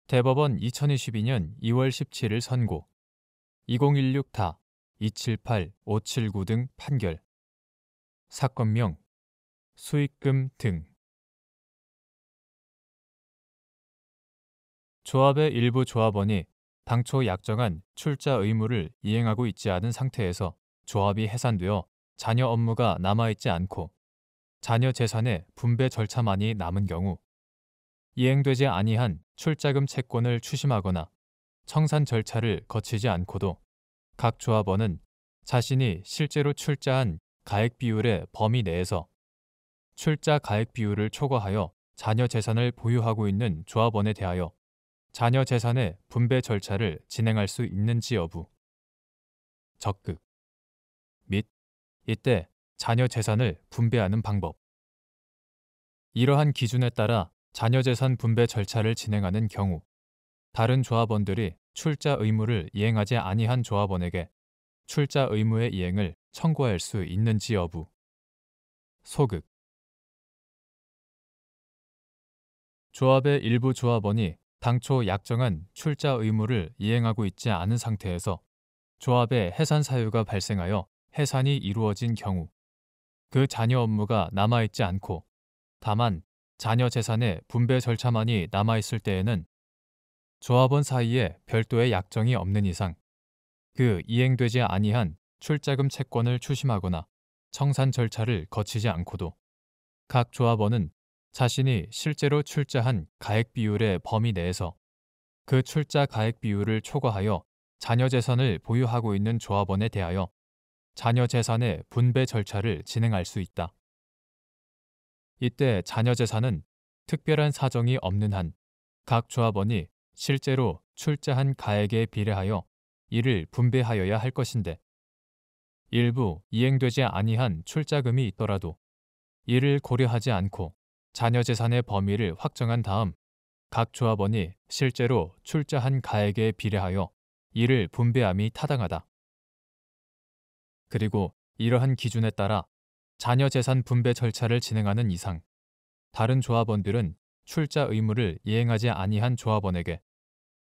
대법원 2022년 2월 17일 선고 2016-278-579 등 판결 사건명 수익금 등 조합의 일부 조합원이 당초 약정한 출자 의무를 이행하고 있지 않은 상태에서 조합이 해산되어 자녀 업무가 남아있지 않고 자녀 재산의 분배 절차만이 남은 경우 이행되지 아니한 출자금 채권을 추심하거나 청산 절차를 거치지 않고도 각 조합원은 자신이 실제로 출자한 가액 비율의 범위 내에서 출자 가액 비율을 초과하여 자녀 재산을 보유하고 있는 조합원에 대하여 자녀 재산의 분배 절차를 진행할 수 있는지 여부, 적극 및 이때 자녀 재산을 분배하는 방법. 이러한 기준에 따라 자녀 재산 분배 절차를 진행하는 경우 다른 조합원들이 출자 의무를 이행하지 아니한 조합원에게 출자 의무의 이행을 청구할 수 있는지 여부. 소극. 조합의 일부 조합원이 당초 약정한 출자 의무를 이행하고 있지 않은 상태에서 조합의 해산 사유가 발생하여 해산이 이루어진 경우 그 자녀 업무가 남아있지 않고 다만 자녀 재산의 분배 절차만이 남아있을 때에는 조합원 사이에 별도의 약정이 없는 이상 그 이행되지 아니한 출자금 채권을 추심하거나 청산 절차를 거치지 않고도 각 조합원은 자신이 실제로 출자한 가액 비율의 범위 내에서 그 출자 가액 비율을 초과하여 자녀 재산을 보유하고 있는 조합원에 대하여 자녀 재산의 분배 절차를 진행할 수 있다. 이때 자녀 재산은 특별한 사정이 없는 한 각 조합원이 실제로 출자한 가액에 비례하여 이를 분배하여야 할 것인데 일부 이행되지 아니한 출자금이 있더라도 이를 고려하지 않고 자녀 재산의 범위를 확정한 다음 각 조합원이 실제로 출자한 가액에 비례하여 이를 분배함이 타당하다. 그리고 이러한 기준에 따라 자녀 재산 분배 절차를 진행하는 이상 다른 조합원들은 출자 의무를 이행하지 아니한 조합원에게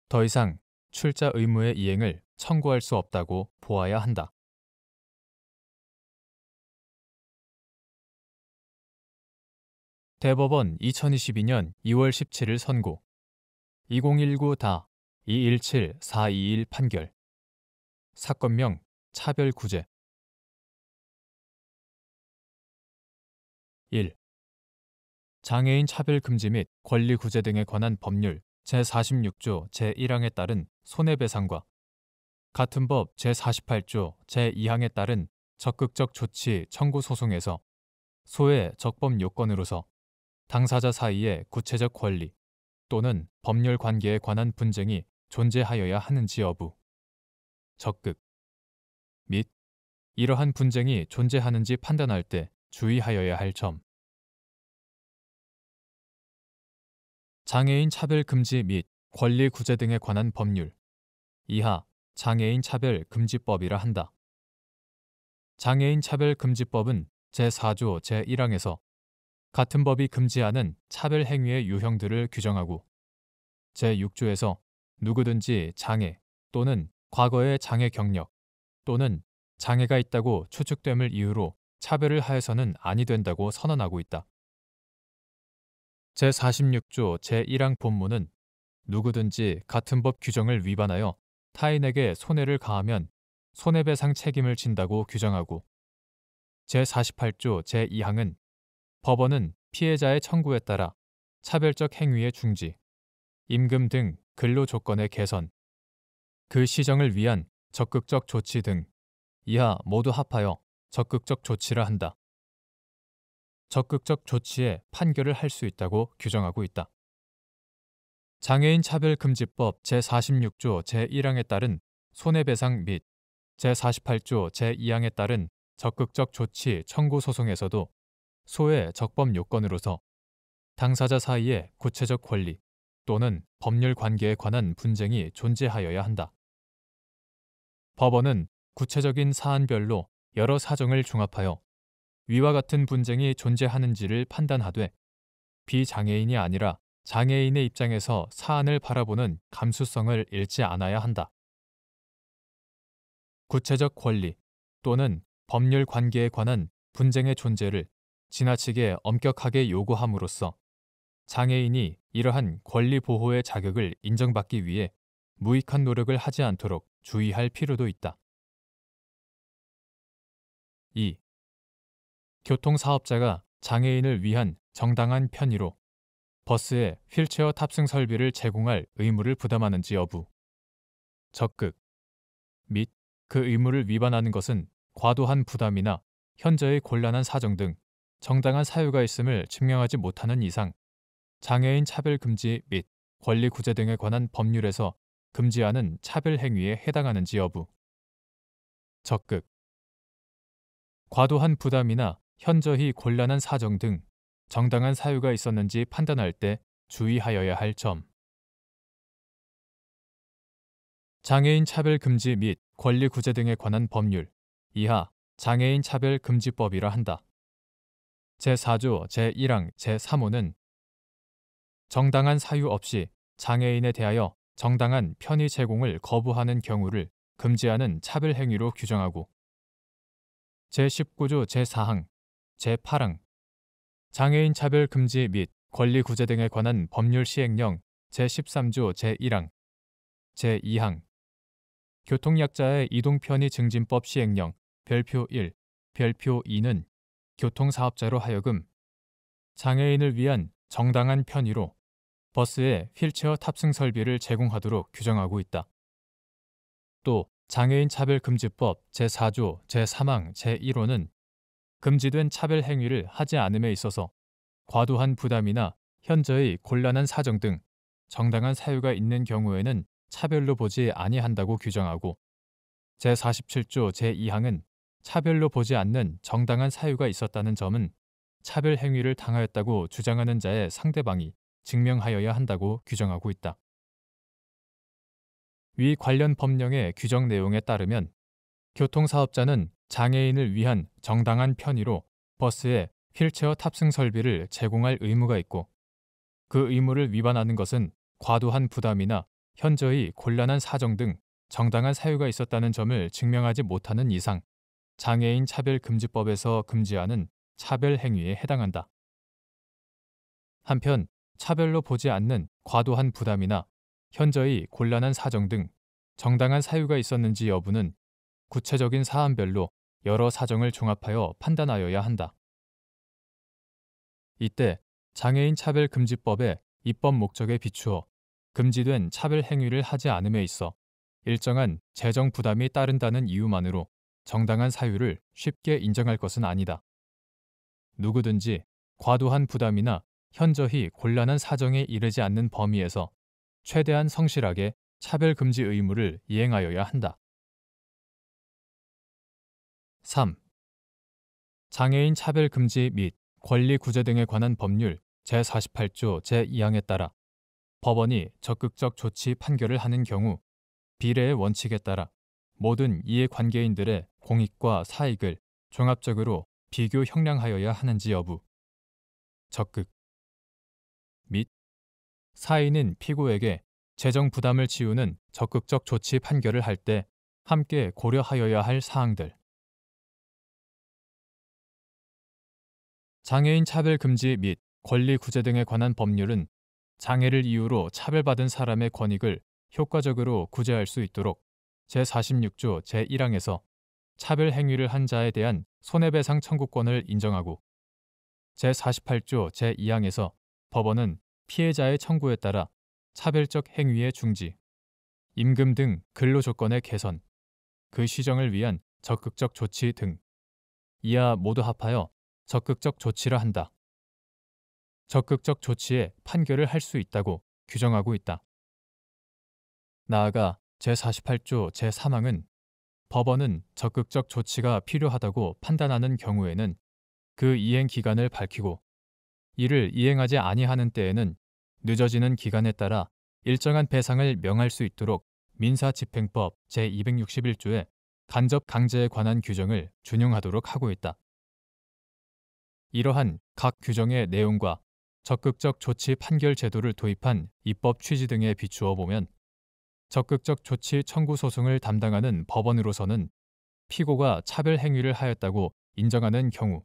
더 이상 출자 의무의 이행을 청구할 수 없다고 보아야 한다. 대법원 2022년 2월 17일 선고 2019-217-421 판결 사건명 차별구제 1. 장애인 차별금지 및 권리구제 등에 관한 법률 제46조 제1항에 따른 손해배상과 같은 법 제48조 제2항에 따른 적극적 조치 청구 소송에서 소의 적법 요건으로서 당사자 사이의 구체적 권리 또는 법률 관계에 관한 분쟁이 존재하여야 하는지 여부, 적극 및 이러한 분쟁이 존재하는지 판단할 때 주의하여야 할 점. 장애인 차별 금지 및 권리 구제 등에 관한 법률 이하 장애인 차별 금지법이라 한다. 장애인 차별 금지법은 제4조 제1항에서 같은 법이 금지하는 차별 행위의 유형들을 규정하고 제6조에서 누구든지 장애 또는 과거의 장애 경력 또는 장애가 있다고 추측됨을 이유로 차별을 하여서는 아니 된다고 선언하고 있다. 제46조 제1항 본문은 누구든지 같은 법 규정을 위반하여 타인에게 손해를 가하면 손해배상 책임을 진다고 규정하고 제48조 제2항은 법원은 피해자의 청구에 따라 차별적 행위의 중지, 임금 등 근로 조건의 개선, 그 시정을 위한 적극적 조치 등 이하 모두 합하여 적극적 조치라 한다. 적극적 조치에 판결을 할 수 있다고 규정하고 있다. 장애인 차별금지법 제46조 제1항에 따른 손해배상 및 제48조 제2항에 따른 적극적 조치 청구 소송에서도 소의 적법 요건으로서 당사자 사이의 구체적 권리 또는 법률 관계에 관한 분쟁이 존재하여야 한다. 법원은 구체적인 사안별로 여러 사정을 종합하여 위와 같은 분쟁이 존재하는지를 판단하되 비장애인이 아니라 장애인의 입장에서 사안을 바라보는 감수성을 잃지 않아야 한다. 구체적 권리 또는 법률 관계에 관한 분쟁의 존재를 지나치게 엄격하게 요구함으로써 장애인이 이러한 권리 보호의 자격을 인정받기 위해 무익한 노력을 하지 않도록 주의할 필요도 있다. 2. 교통사업자가 장애인을 위한 정당한 편의로 버스에 휠체어 탑승 설비를 제공할 의무를 부담하는지 여부. 적극 및 그 의무를 위반하는 것은 과도한 부담이나 현저히 곤란한 사정 등 정당한 사유가 있음을 증명하지 못하는 이상 장애인 차별 금지 및 권리 구제 등에 관한 법률에서 금지하는 차별 행위에 해당하는지 여부. 적극 과도한 부담이나 현저히 곤란한 사정 등 정당한 사유가 있었는지 판단할 때 주의하여야 할 점. 장애인 차별 금지 및 권리 구제 등에 관한 법률 이하 장애인 차별 금지법이라 한다. 제4조 제1항 제3호는 정당한 사유 없이 장애인에 대하여 정당한 편의 제공을 거부하는 경우를 금지하는 차별 행위로 규정하고 제19조 제4항 제8항 장애인 차별 금지 및 권리 구제 등에 관한 법률 시행령 제13조 제1항 제2항 교통약자의 이동편의 증진법 시행령 별표 1, 별표 2는 교통사업자로 하여금 장애인을 위한 정당한 편의로 버스에 휠체어 탑승 설비를 제공하도록 규정하고 있다. 또 장애인 차별금지법 제4조 제3항 제1호는 금지된 차별 행위를 하지 않음에 있어서 과도한 부담이나 현저히 곤란한 사정 등 정당한 사유가 있는 경우에는 차별로 보지 아니한다고 규정하고 제47조 제2항은 차별로 보지 않는 정당한 사유가 있었다는 점은 차별 행위를 당하였다고 주장하는 자의 상대방이 증명하여야 한다고 규정하고 있다. 위 관련 법령의 규정 내용에 따르면 교통사업자는 장애인을 위한 정당한 편의로 버스에 휠체어 탑승 설비를 제공할 의무가 있고 그 의무를 위반하는 것은 과도한 부담이나 현저히 곤란한 사정 등 정당한 사유가 있었다는 점을 증명하지 못하는 이상 장애인 차별금지법에서 금지하는 차별 행위에 해당한다. 한편 차별로 보지 않는 과도한 부담이나 현저히 곤란한 사정 등 정당한 사유가 있었는지 여부는 구체적인 사안별로 여러 사정을 종합하여 판단하여야 한다. 이때 장애인 차별금지법의 입법 목적에 비추어 금지된 차별 행위를 하지 않음에 있어 일정한 재정 부담이 따른다는 이유만으로 정당한 사유를 쉽게 인정할 것은 아니다. 누구든지 과도한 부담이나 현저히 곤란한 사정에 이르지 않는 범위에서 최대한 성실하게 차별금지 의무를 이행하여야 한다. 3. 장애인 차별금지 및 권리구제 등에 관한 법률 제48조 제2항에 따라 법원이 적극적 조치 판결을 하는 경우 비례의 원칙에 따라 모든 이해관계인들의 공익과 사익을 종합적으로 비교 형량하여야 하는지 여부. 적극 및 사인인 피고에게 재정 부담을 지우는 적극적 조치 판결을 할 때 함께 고려하여야 할 사항들. 장애인 차별 금지 및 권리 구제 등에 관한 법률은 장애를 이유로 차별받은 사람의 권익을 효과적으로 구제할 수 있도록 제46조 제1항에서 차별 행위를 한 자에 대한 손해배상 청구권을 인정하고 제48조 제2항에서 법원은 피해자의 청구에 따라 차별적 행위의 중지, 임금 등 근로조건의 개선, 그 시정을 위한 적극적 조치 등 이하 모두 합하여 적극적 조치라 한다. 적극적 조치에 판결을 할 수 있다고 규정하고 있다. 나아가 제48조 제3항은 법원은 적극적 조치가 필요하다고 판단하는 경우에는 그 이행 기간을 밝히고 이를 이행하지 아니하는 때에는 늦어지는 기간에 따라 일정한 배상을 명할 수 있도록 민사집행법 제261조의 간접 강제에 관한 규정을 준용하도록 하고 있다. 이러한 각 규정의 내용과 적극적 조치 판결 제도를 도입한 입법 취지 등에 비추어 보면 적극적 조치 청구 소송을 담당하는 법원으로서는 피고가 차별 행위를 하였다고 인정하는 경우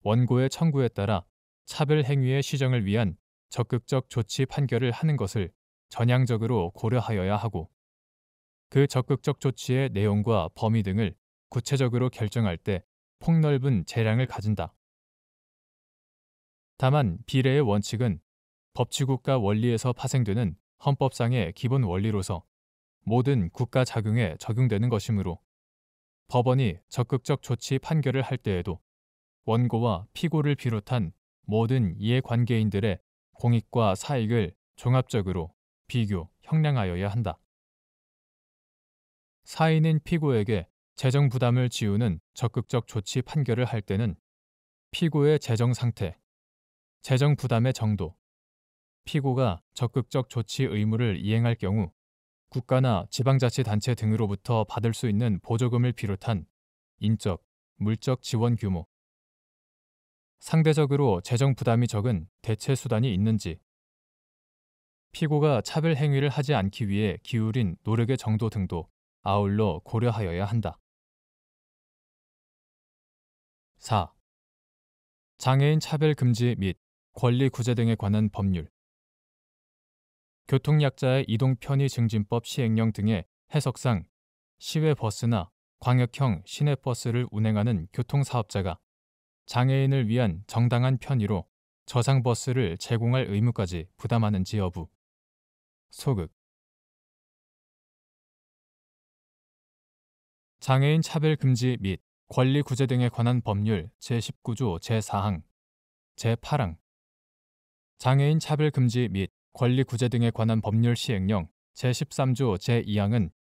원고의 청구에 따라 차별 행위의 시정을 위한 적극적 조치 판결을 하는 것을 전향적으로 고려하여야 하고 그 적극적 조치의 내용과 범위 등을 구체적으로 결정할 때 폭넓은 재량을 가진다. 다만 비례의 원칙은 법치국가 원리에서 파생되는 헌법상의 기본 원리로서 모든 국가 작용에 적용되는 것이므로 법원이 적극적 조치 판결을 할 때에도 원고와 피고를 비롯한 모든 이해관계인들의 공익과 사익을 종합적으로 비교, 형량하여야 한다. 사인인 피고에게 재정 부담을 지우는 적극적 조치 판결을 할 때는 피고의 재정 상태, 재정 부담의 정도, 피고가 적극적 조치 의무를 이행할 경우 국가나 지방자치단체 등으로부터 받을 수 있는 보조금을 비롯한 인적, 물적 지원 규모, 상대적으로 재정 부담이 적은 대체 수단이 있는지, 피고가 차별 행위를 하지 않기 위해 기울인 노력의 정도 등도 아울러 고려하여야 한다. 4. 장애인 차별 금지 및 권리 구제 등에 관한 법률. 교통약자의 이동 편의 증진법 시행령 등의 해석상 시외버스나 광역형 시내버스를 운행하는 교통사업자가 장애인을 위한 정당한 편의로 저상버스를 제공할 의무까지 부담하는지 여부. 소극. 장애인 차별 금지 및 권리 구제 등에 관한 법률 제19조 제4항, 제8항. 장애인 차별 금지 및 권리 구제 등에 관한 법률 시행령 제13조 제2항은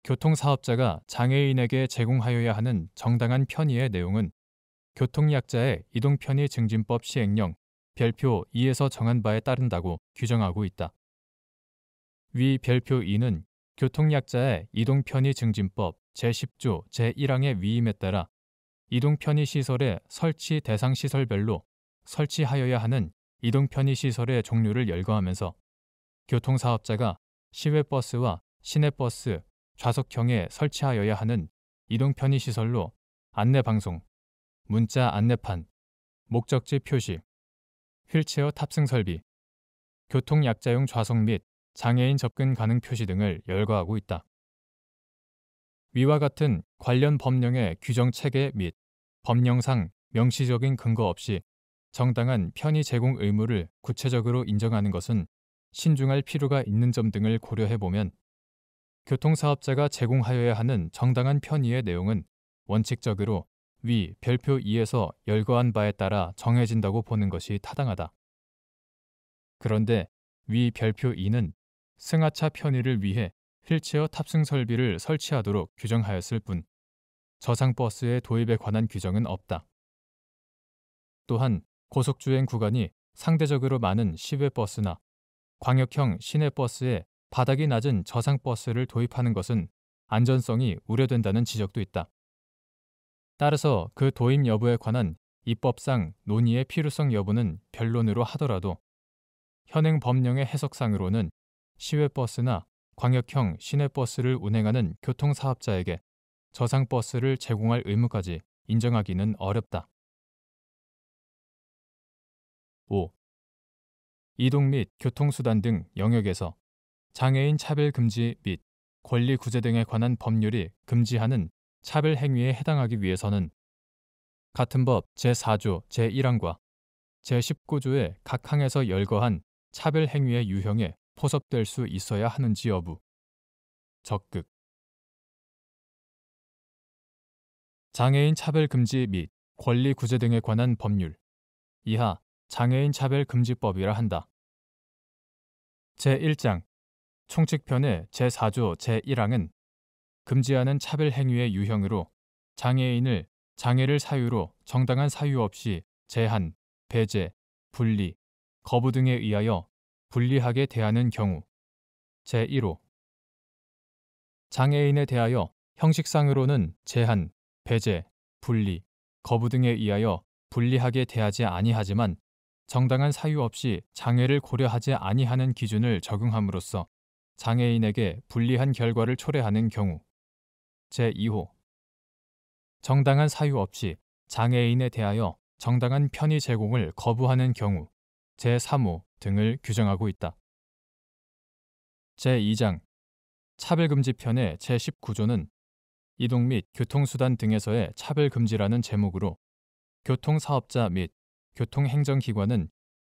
교통사업자가 장애인에게 제공하여야 하는 정당한 편의의 내용은 교통약자의 이동편의 증진법 시행령 별표 2에서 정한 바에 따른다고 규정하고 있다. 위 별표 2는 교통약자의 이동편의 증진법 제10조 제1항의 위임에 따라 이동편의 시설의 설치 대상 시설별로 설치하여야 하는 이동편의 시설의 종류를 열거하면서 교통사업자가 시외버스와 시내버스, 좌석형에 설치하여야 하는 이동편의 시설로 안내방송, 문자 안내판, 목적지 표시, 휠체어 탑승 설비, 교통약자용 좌석 및 장애인 접근 가능 표시 등을 열거하고 있다. 위와 같은 관련 법령의 규정 체계 및 법령상 명시적인 근거 없이 정당한 편의 제공 의무를 구체적으로 인정하는 것은 신중할 필요가 있는 점 등을 고려해보면 교통사업자가 제공하여야 하는 정당한 편의의 내용은 원칙적으로 위 별표 2에서 열거한 바에 따라 정해진다고 보는 것이 타당하다. 그런데 위 별표 2는 승하차 편의를 위해 휠체어 탑승 설비를 설치하도록 규정하였을 뿐 저상버스의 도입에 관한 규정은 없다. 또한 고속주행 구간이 상대적으로 많은 시외버스나 광역형 시내버스에 바닥이 낮은 저상버스를 도입하는 것은 안전성이 우려된다는 지적도 있다. 따라서 그 도입 여부에 관한 입법상 논의의 필요성 여부는 변론으로 하더라도 현행 법령의 해석상으로는 시외버스나 광역형 시내버스를 운행하는 교통사업자에게 저상버스를 제공할 의무까지 인정하기는 어렵다. 5. 이동 및 교통수단 등 영역에서 장애인 차별 금지 및 권리 구제 등에 관한 법률이 금지하는 차별 행위에 해당하기 위해서는 같은 법 제4조 제1항과 제19조의 각 항에서 열거한 차별 행위의 유형에 포섭될 수 있어야 하는지 여부. 적극. 장애인 차별 금지 및 권리 구제 등에 관한 법률. 이하 장애인 차별 금지법이라 한다. 제1장 총칙편의 제4조 제1항은 금지하는 차별 행위의 유형으로 장애인을 장애를 사유로 정당한 사유 없이 제한, 배제, 분리, 거부 등에 의하여 불리하게 대하는 경우 제1호 장애인에 대하여 형식상으로는 제한, 배제, 분리, 거부 등에 의하여 불리하게 대하지 아니하지만 정당한 사유 없이 장애를 고려하지 아니하는 기준을 적용함으로써 장애인에게 불리한 결과를 초래하는 경우 제2호 정당한 사유 없이 장애인에 대하여 정당한 편의 제공을 거부하는 경우 제3호 등을 규정하고 있다. 제2장 차별금지편의 제19조는 이동 및 교통수단 등에서의 차별금지라는 제목으로 교통사업자 및 교통행정기관은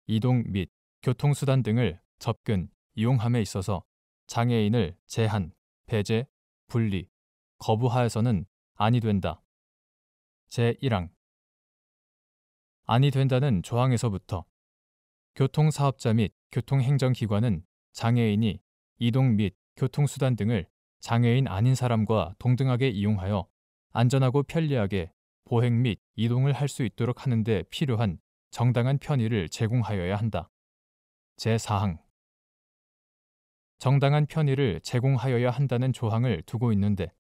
이동 및 교통수단 등을 접근, 이용함에 있어서 장애인을 제한, 배제, 분리, 거부하여서는 아니 된다. 제1항 아니 된다는 조항에서부터 교통사업자 및 교통행정기관은 장애인이 이동 및 교통수단 등을 장애인 아닌 사람과 동등하게 이용하여 안전하고 편리하게 보행 및 이동을 할 수 있도록 하는 데 필요한 정당한 편의를 제공하여야 한다. 제4항 정당한 편의를 제공하여야 한다는 조항을 두고 있는데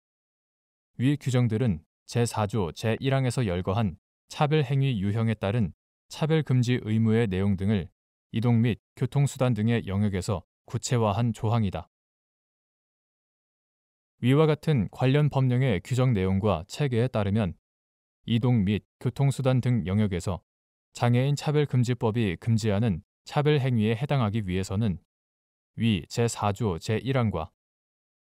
위 규정들은 제4조 제1항에서 열거한 차별행위 유형에 따른 차별금지 의무의 내용 등을 이동 및 교통수단 등의 영역에서 구체화한 조항이다. 위와 같은 관련 법령의 규정 내용과 체계에 따르면 이동 및 교통수단 등 영역에서 장애인 차별금지법이 금지하는 차별행위에 해당하기 위해서는 위 제4조 제1항과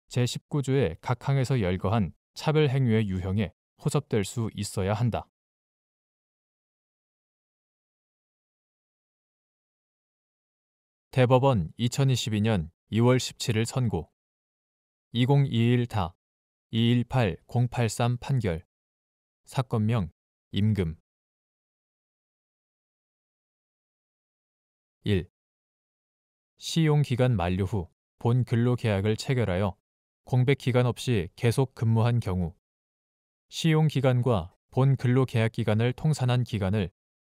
제19조의 각 항에서 열거한 차별행위의 유형에 호접될 수 있어야 한다. 대법원 2022년 2월 17일 선고 2021다 218-083 판결 사건명 임금 1. 시용기간 만료 후 본 근로계약을 체결하여 공백기간 없이 계속 근무한 경우 시용기간과 본 근로계약기간을 통산한 기간을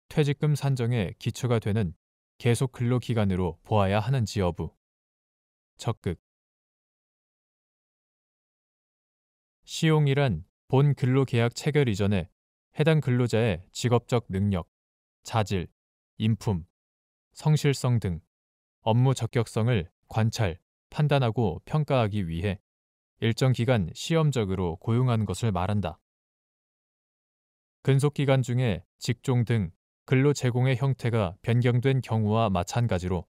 퇴직금 산정의 기초가 되는 계속 근로기간으로 보아야 하는지 여부 적극 시용이란 본 근로계약 체결 이전에 해당 근로자의 직업적 능력, 자질, 인품, 성실성 등 업무 적격성을 관찰, 판단하고 평가하기 위해 일정 기간 시험적으로 고용한 것을 말한다. 근속기간 중에 직종 등 근로 제공의 형태가 변경된 경우와 마찬가지로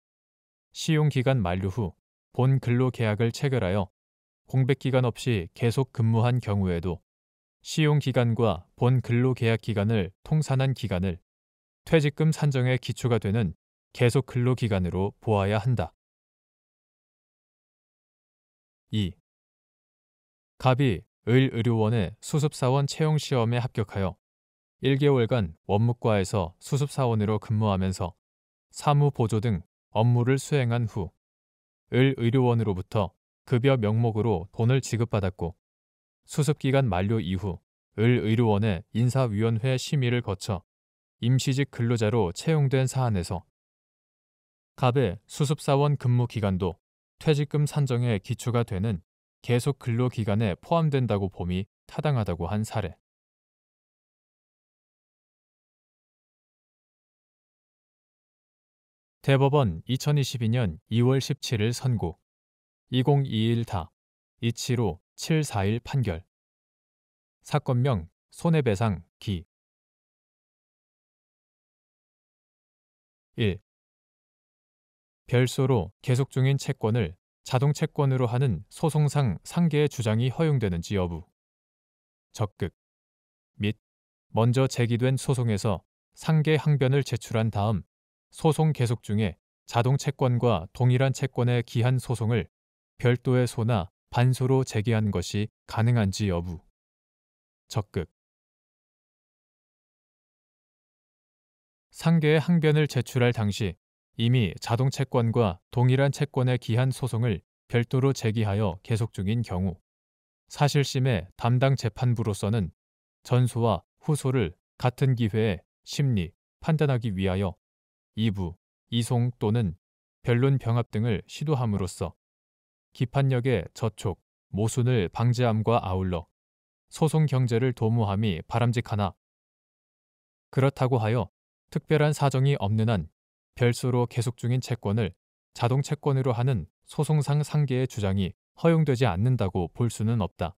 시용기간 만료 후 본 근로계약을 체결하여 공백기간 없이 계속 근무한 경우에도 시용기간과 본 근로계약기간을 통산한 기간을 퇴직금 산정의 기초가 되는 계속 근로기간으로 보아야 한다. 2. 갑이 을의료원의 수습사원 채용시험에 합격하여 1개월간 원무과에서 수습사원으로 근무하면서 사무보조 등 업무를 수행한 후 을의료원으로부터 급여 명목으로 돈을 지급받았고 수습기간 만료 이후 을의료원의 인사위원회 심의를 거쳐 임시직 근로자로 채용된 사안에서 갑의 수습사원 근무 기간도 퇴직금 산정의 기초가 되는 계속 근로기간에 포함된다고 봄이 타당하다고 한 사례. 대법원 2022년 2월 17일 선고 2021다 275-741 판결 사건명 손해배상 기 1. 별소로 계속 중인 채권을 자동 채권으로 하는 소송상 상계의 주장이 허용되는지 여부 적극 및 먼저 제기된 소송에서 상계 항변을 제출한 다음 소송 계속 중에 자동 채권과 동일한 채권에 기한 소송을 별도의 소나 반소로 제기한 것이 가능한지 여부 적극 상계의 항변을 제출할 당시 이미 자동 채권과 동일한 채권에 기한 소송을 별도로 제기하여 계속 중인 경우 사실심의 담당 재판부로서는 전소와 후소를 같은 기회에 심리, 판단하기 위하여 이부, 이송 또는 변론 병합 등을 시도함으로써 기판력의 저촉, 모순을 방지함과 아울러 소송 경제를 도모함이 바람직하나 그렇다고 하여 특별한 사정이 없는 한 별소로 계속 중인 채권을 자동 채권으로 하는 소송상 상계의 주장이 허용되지 않는다고 볼 수는 없다.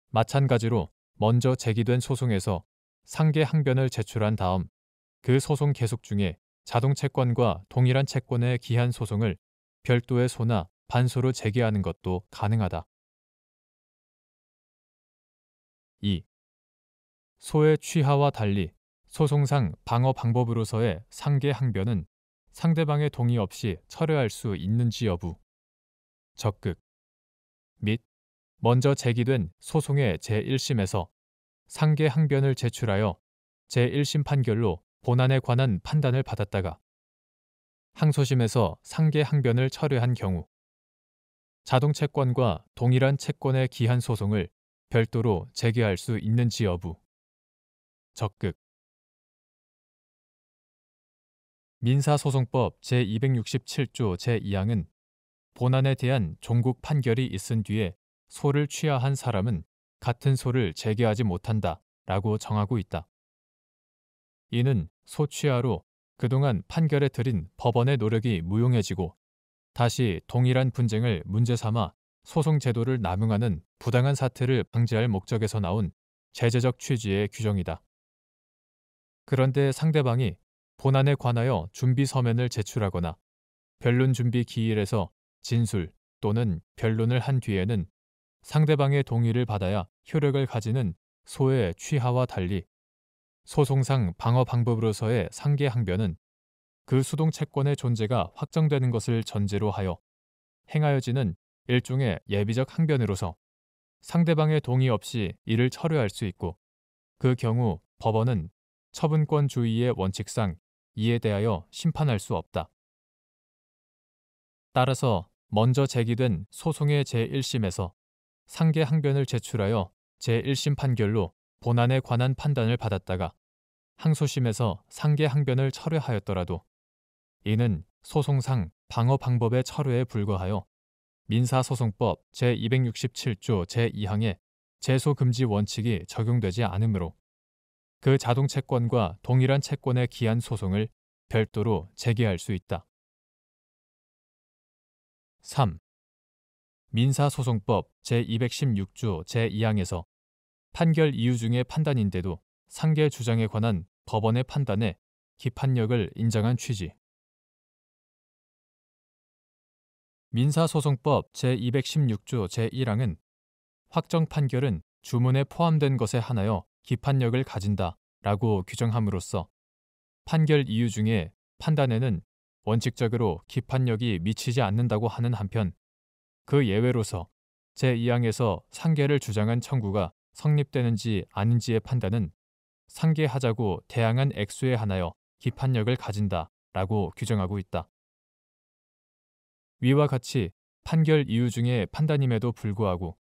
마찬가지로 먼저 제기된 소송에서 상계 항변을 제출한 다음 그 소송 계속 중에 자동 채권과 동일한 채권의 기한 소송을 별도의 소나 반소로 제기하는 것도 가능하다. 2. 소의 취하와 달리 소송상 방어 방법으로서의 상계 항변은 상대방의 동의 없이 철회할 수 있는지 여부, 적극 및 먼저 제기된 소송의 제1심에서 상계 항변을 제출하여 제1심 판결로 본안에 관한 판단을 받았다가 항소심에서 상계 항변을 철회한 경우 자동 채권과 동일한 채권의 기한 소송을 별도로 제기할 수 있는지 여부, 적극 민사소송법 제267조 제2항은 본안에 대한 종국 판결이 있은 뒤에 소를 취하한 사람은 같은 소를 제기하지 못한다 라고 정하고 있다. 이는 소 취하로 그동안 판결에 들인 법원의 노력이 무용해지고 다시 동일한 분쟁을 문제 삼아 소송 제도를 남용하는 부당한 사태를 방지할 목적에서 나온 제재적 취지의 규정이다. 그런데 상대방이 본안에 관하여 준비 서면을 제출하거나 변론 준비 기일에서 진술 또는 변론을 한 뒤에는 상대방의 동의를 받아야 효력을 가지는 소의 취하와 달리 소송상 방어 방법으로서의 상계 항변은 그 수동 채권의 존재가 확정되는 것을 전제로 하여 행하여지는 일종의 예비적 항변으로서 상대방의 동의 없이 이를 철회할 수 있고 그 경우 법원은 처분권주의의 원칙상 이에 대하여 심판할 수 없다. 따라서 먼저 제기된 소송의 제1심에서 상계 항변을 제출하여 제1심 판결로 본안에 관한 판단을 받았다가 항소심에서 상계 항변을 철회하였더라도 이는 소송상 방어 방법의 철회에 불과하여 민사소송법 제267조 제2항의 제소 금지 원칙이 적용되지 않으므로 그 자동 채권과 동일한 채권의 기한 소송을 별도로 제기할 수 있다. 3. 민사소송법 제216조 제2항에서 판결 이유 중의 판단인데도 상계 주장에 관한 법원의 판단에 기판력을 인정한 취지. 민사소송법 제216조 제1항은 확정 판결은 주문에 포함된 것에 한하여 기판력을 가진다 라고 규정함으로써 판결 이유 중에 판단에는 원칙적으로 기판력이 미치지 않는다고 하는 한편 그 예외로서 제2항에서 상계를 주장한 청구가 성립되는지 아닌지의 판단은 상계하자고 대항한 액수에 한하여 기판력을 가진다 라고 규정하고 있다. 위와 같이 판결 이유 중에 판단임에도 불구하고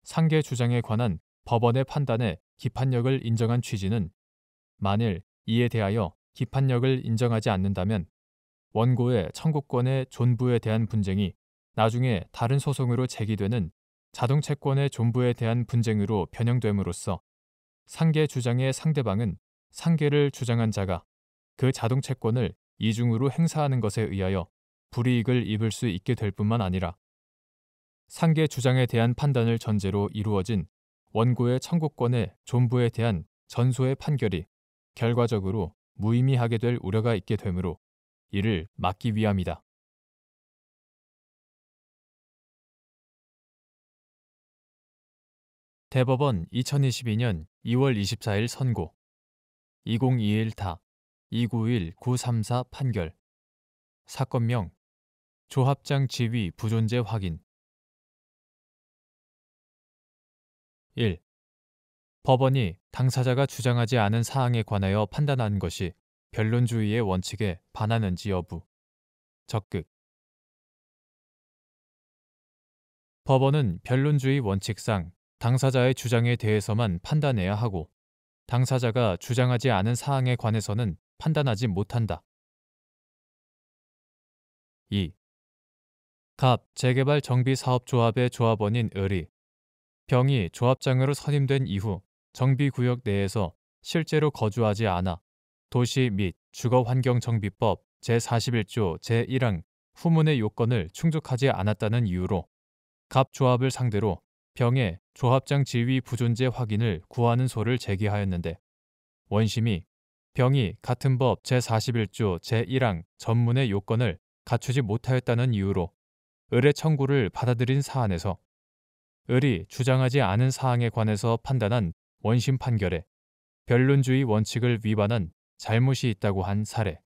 상계 주장에 관한 법원의 판단에 기판력을 인정한 취지는 만일 이에 대하여 기판력을 인정하지 않는다면 원고의 청구권의 존부에 대한 분쟁이 나중에 다른 소송으로 제기되는 자동채권의 존부에 대한 분쟁으로 변형됨으로써 상계 주장의 상대방은 상계를 주장한 자가 그 자동채권을 이중으로 행사하는 것에 의하여 불이익을 입을 수 있게 될 뿐만 아니라 상계 주장에 대한 판단을 전제로 이루어진 원고의 청구권의 존부에 대한 전소의 판결이 결과적으로 무의미하게 될 우려가 있게 되므로 이를 막기 위함이다. 대법원 2022년 2월 24일 선고 2021타 291934 판결 사건명 조합장 지위 부존재 확인 1. 법원이 당사자가 주장하지 않은 사항에 관하여 판단한 것이 변론주의의 원칙에 반하는지 여부 적극 법원은 변론주의 원칙상 당사자의 주장에 대해서만 판단해야 하고 당사자가 주장하지 않은 사항에 관해서는 판단하지 못한다. 2. 갑 재개발 정비사업조합의 조합원인 을이 병이 조합장으로 선임된 이후 정비구역 내에서 실제로 거주하지 않아 도시 및 주거환경정비법 제41조 제1항 후문의 요건을 충족하지 않았다는 이유로 갑 조합을 상대로 병의 조합장 지위 부존재 확인을 구하는 소를 제기하였는데 원심이 병이 같은 법 제41조 제1항 전문의 요건을 갖추지 못하였다는 이유로 을의 청구를 받아들인 사안에서 을이 주장하지 않은 사항에 관해서 판단한 원심 판결에 변론주의 원칙을 위반한 잘못이 있다고 한 사례.